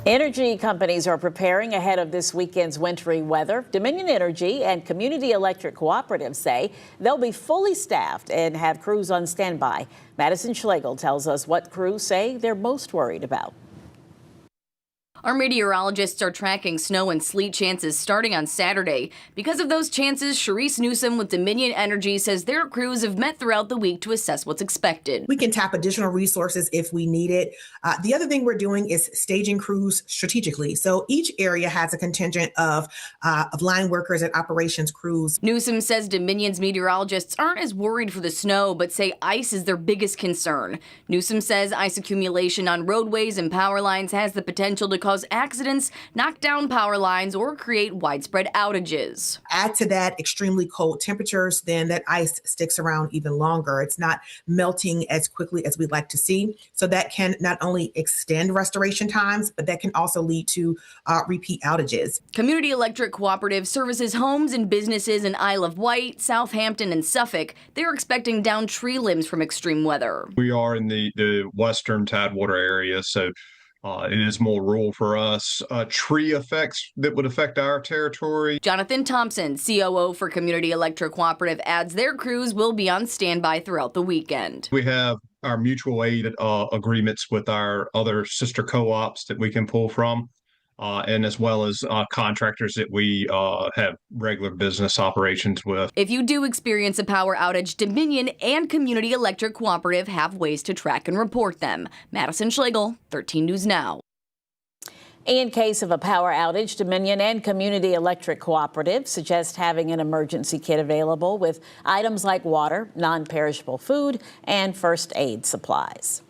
Energy companies are preparing ahead of this weekend's wintry weather. Dominion Energy and Community Electric Cooperative say they'll be fully staffed and have crews on standby. Madison Schlegel tells us what crews say they're most worried about. Our meteorologists are tracking snow and sleet chances starting on Saturday. Because of those chances, Sharice Newsom with Dominion Energy says their crews have met throughout the week to assess what's expected. We can tap additional resources if we need it. The other thing we're doing is staging crews strategically. So each area has a contingent of line workers and operations crews. Newsom says Dominion's meteorologists aren't as worried for the snow, but say ice is their biggest concern. Newsom says ice accumulation on roadways and power lines has the potential to cause accidents, knock down power lines, or create widespread outages. Add to that extremely cold temperatures, then that ice sticks around even longer. It's not melting as quickly as we'd like to see. So that can not only extend restoration times, but that can also lead to repeat outages. Community Electric Cooperative services homes and businesses in Isle of Wight, Southampton, and Suffolk. They're expecting downed tree limbs from extreme weather. We are in the western Tidewater area, so it is more rural for us. Tree effects that would affect our territory. Jonathan Thompson, COO for Community Electric Cooperative, adds their crews will be on standby throughout the weekend. We have our mutual aid agreements with our other sister co-ops that we can pull from, and as well as contractors that we have regular business operations with. If you do experience a power outage, Dominion and Community Electric Cooperative have ways to track and report them. Madison Schlegel, 13 News Now. In case of a power outage, Dominion and Community Electric Cooperative suggest having an emergency kit available with items like water, non-perishable food, and first aid supplies.